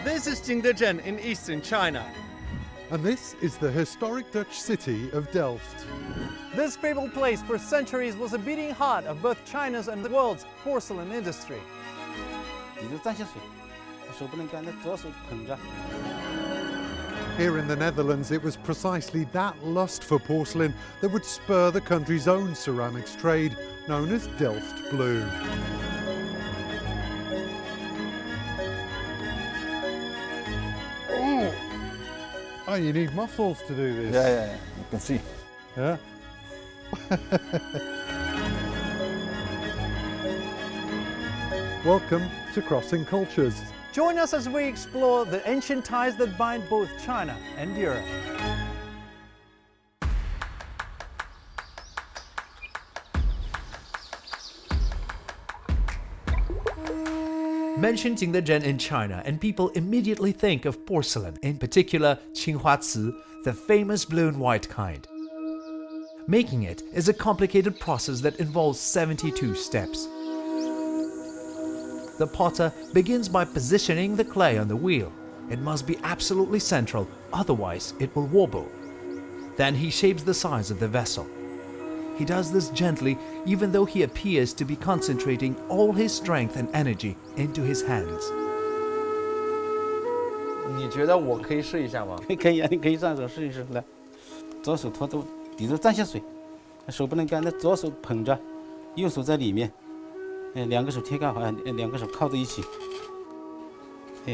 This is Jingdezhen in eastern China. And this is the historic Dutch city of Delft. This fabled place for centuries was a beating heart of both China's and the world's porcelain industry. Here in the Netherlands, it was precisely that lust for porcelain that would spur the country's own ceramics trade, known as Delft Blue. Oh, you need muscles to do this. Yeah, you can see. Yeah. Welcome to Crossing Cultures. Join us as we explore the ancient ties that bind both China and Europe. Mention Jingdezhen in China and people immediately think of porcelain, in particular Qinghuaci, the famous blue and white kind. Making it is a complicated process that involves 72 steps. The potter begins by positioning the clay on the wheel. It must be absolutely central, otherwise it will wobble. Then he shapes the size of the vessel. He does this gently, even though he appears to be concentrating all his strength and energy into his hands. 你觉得我可以试一下吗？可以啊，你可以上手试一试来。左手托住底座沾些水，手不能干，那左手捧着，右手在里面，两个手贴盖好，两个手靠在一起，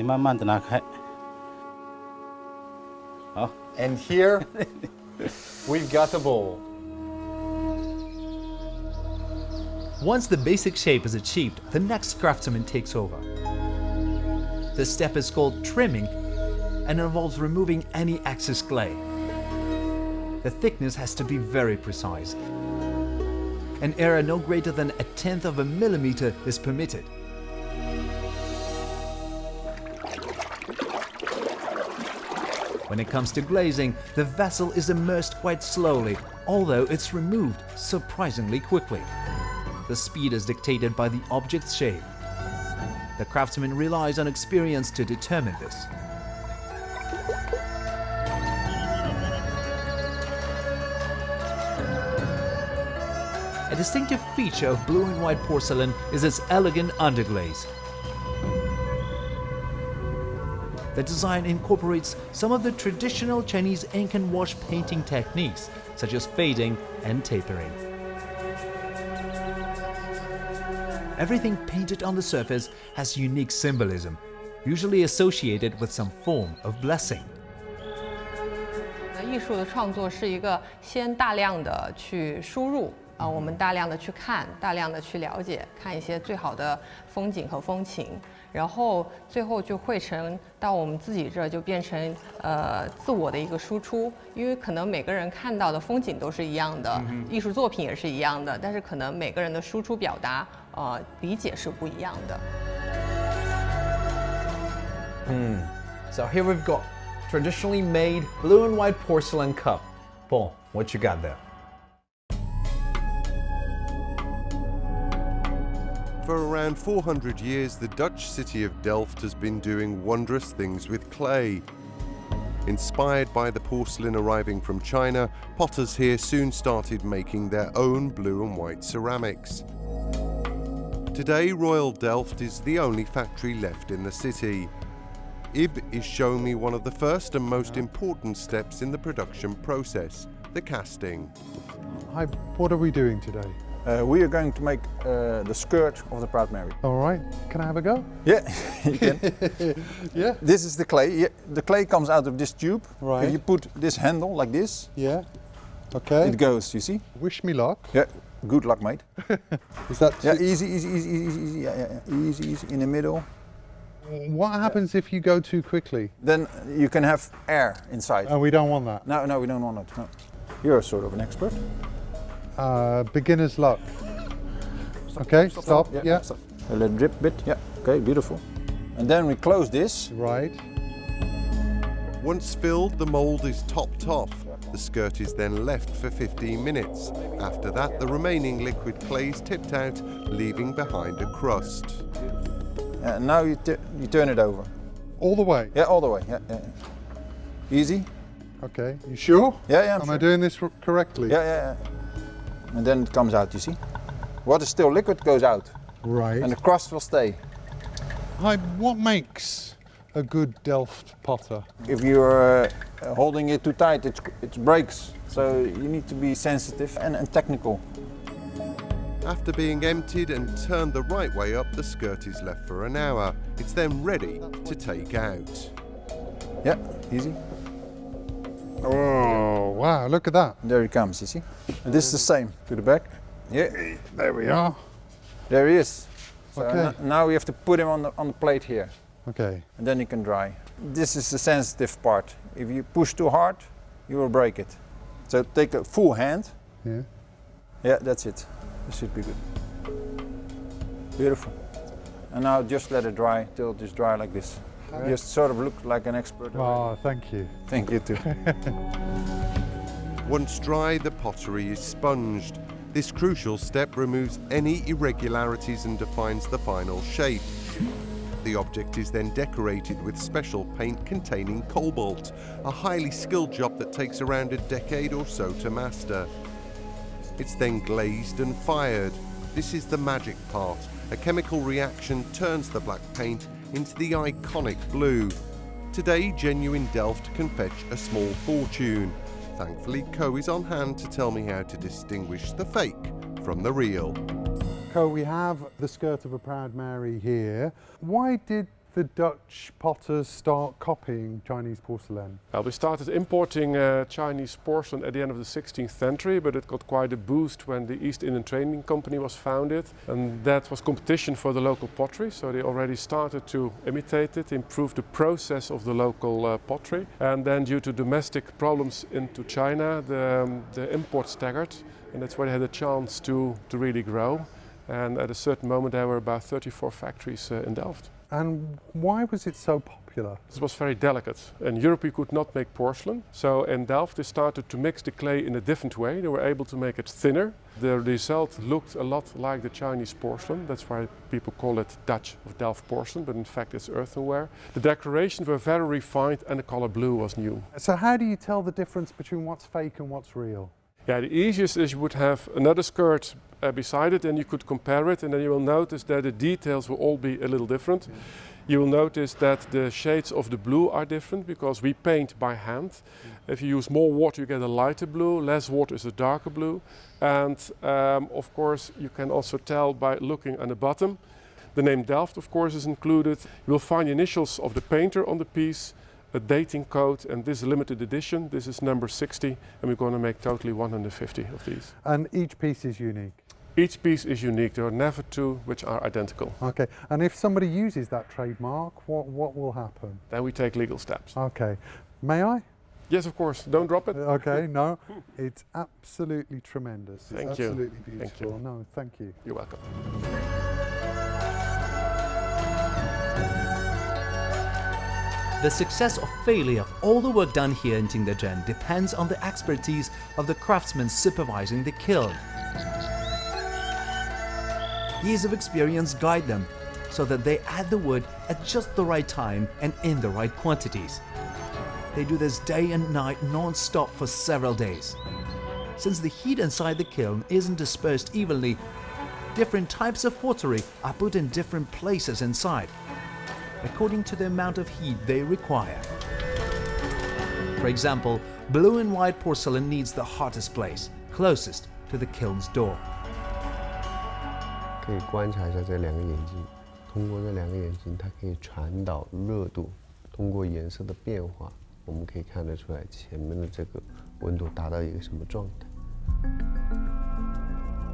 慢慢的拿开。好。And here we've got the bowl. Once the basic shape is achieved, the next craftsman takes over. This step is called trimming and involves removing any excess clay. The thickness has to be very precise. An error no greater than 1/10 of a millimeter is permitted. When it comes to glazing, the vessel is immersed quite slowly, although it's removed surprisingly quickly. The speed is dictated by the object's shape. The craftsman relies on experience to determine this. A distinctive feature of blue and white porcelain is its elegant underglaze. The design incorporates some of the traditional Chinese ink and wash painting techniques, such as fading and tapering. Everything painted on the surface has unique symbolism, usually associated with some form of blessing. 艺术的创作是一个先大量的去输入我们大量的去看，大量的去了解，看一些最好的风景和风情，然后最后就汇成到我们自己这儿，就变成自我的一个输出。因为可能每个人看到的风景都是一样的，艺术作品也是一样的，但是可能每个人的输出表达理解是不一样的。So here we've got traditionally made blue and white porcelain cup. Paul, what you got there? For around 400 years, the Dutch city of Delft has been doing wondrous things with clay. Inspired by the porcelain arriving from China, potters here soon started making their own blue and white ceramics. Today, Royal Delft is the only factory left in the city. Ib is showing me one of the first and most important steps in the production process, the casting. Hi, what are we doing today? We are going to make the skirt of the Proud Mary. All right, can I have a go? Yeah, you can. Yeah. This is the clay. Yeah, the clay comes out of this tube. Right. If you put this handle like this, Yeah. Okay. it goes, you see? Wish me luck. Yeah, good luck, mate. Is that Yeah, easy, easy, in the middle. What happens if you go too quickly? Then you can have air inside. Oh, we don't want that. No, we don't want it. No. You're sort of an expert. Beginner's luck. Okay, stop. Yeah. Stop. A little drip bit. Yeah. Okay, beautiful. And then we close this. Right. Once filled, the mould is topped off. The skirt is then left for 15 minutes. After that, the remaining liquid clay is tipped out, leaving behind a crust. Now you turn it over. All the way? Yeah, all the way. Yeah, yeah. Easy. Okay, you sure? Yeah, yeah. Am I doing this correctly? Yeah, yeah, yeah. And then it comes out, you see. What is still liquid goes out. Right. And the crust will stay. Hi, what makes a good Delft potter? If you're holding it too tight, it breaks. So you need to be sensitive and technical. After being emptied and turned the right way up, the skirt is left for an hour. It's then ready to take out. Yeah, easy. Oh, wow, look at that. There he comes, you see. And this is the same to the back. Yeah. There we are. There he is. So Okay. now we have to put him on the plate here. Okay. And then he can dry. This is the sensitive part. If you push too hard, you will break it. So take a full hand. Yeah. Yeah, that's it. This should be good. Beautiful. And now just let it dry till it is dry like this. You just sort of look like an expert. Oh, thank you. Thank you too. Once dry, the pottery is sponged. This crucial step removes any irregularities and defines the final shape. The object is then decorated with special paint containing cobalt, a highly skilled job that takes around a decade or so to master. It's then glazed and fired. This is the magic part. A chemical reaction turns the black paint into the iconic blue. Today, genuine Delft can fetch a small fortune. Thankfully, Co is on hand to tell me how to distinguish the fake from the real. Co, we have the skirt of a Proud Mary here. Why did the Dutch potters start copying Chinese porcelain? Well, we started importing Chinese porcelain at the end of the 16th century, but it got quite a boost when the East Indian Trading Company was founded, and that was competition for the local pottery, so they already started to imitate it, improve the process of the local pottery, and then due to domestic problems into China, the import staggered, and that's why they had a chance to really grow. And at a certain moment there were about 34 factories in Delft. And why was it so popular? This was very delicate. In Europe we could not make porcelain, so in Delft they started to mix the clay in a different way. They were able to make it thinner. The result looked a lot like the Chinese porcelain. That's why people call it Dutch of Delft porcelain, but in fact it's earthenware. The decorations were very refined and the color blue was new. So how do you tell the difference between what's fake and what's real? Yeah, the easiest is you would have another skirt beside it and you could compare it, and then you will notice that the details will all be a little different. You will notice that the shades of the blue are different because we paint by hand. If you use more water you get a lighter blue, less water is a darker blue. And of course you can also tell by looking on the bottom. The name Delft of course is included. You will find the initials of the painter on the piece, a dating code, and this is a limited edition. This is number 60 and we're going to make totally 150 of these. And each piece is unique? Each piece is unique. There are never two which are identical. Okay, and if somebody uses that trademark, what will happen? Then we take legal steps. Okay, may I? Yes, of course. Don't drop it. Okay, no, it's absolutely tremendous. Thank it's you. Absolutely beautiful. Thank you. No, thank you. You're welcome. The success or failure of all the work done here in Jingdezhen depends on the expertise of the craftsmen supervising the kiln. Years of experience guide them so that they add the wood at just the right time and in the right quantities. They do this day and night non-stop for several days. Since the heat inside the kiln isn't dispersed evenly, different types of pottery are put in different places inside, according to the amount of heat they require. For example, blue and white porcelain needs the hottest place, closest to the kiln's door. 可以观察一下这两个眼睛，通过这两个眼睛，它可以传导热度，通过颜色的变化，我们可以看得出来前面的这个温度达到一个什么状态。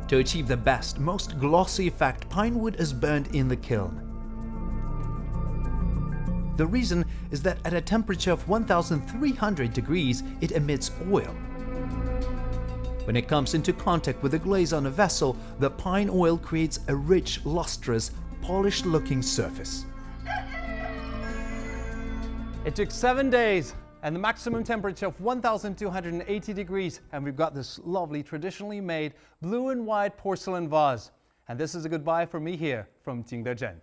To achieve the best, most glossy effect, pine wood is burned in the kiln. The reason is that at a temperature of 1,300 degrees, it emits oil. When it comes into contact with the glaze on a vessel, the pine oil creates a rich, lustrous, polished-looking surface. It took 7 days and the maximum temperature of 1,280 degrees, and we've got this lovely traditionally made blue and white porcelain vase. And this is a goodbye from me here from Jingdezhen.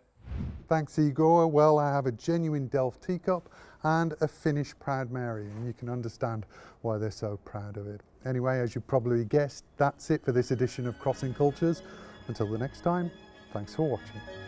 Thanks, Igor. Well, I have a genuine Delft teacup and a Finnish Proud Mary, and you can understand why they're so proud of it. Anyway, as you probably guessed, that's it for this edition of Crossing Cultures. Until the next time, thanks for watching.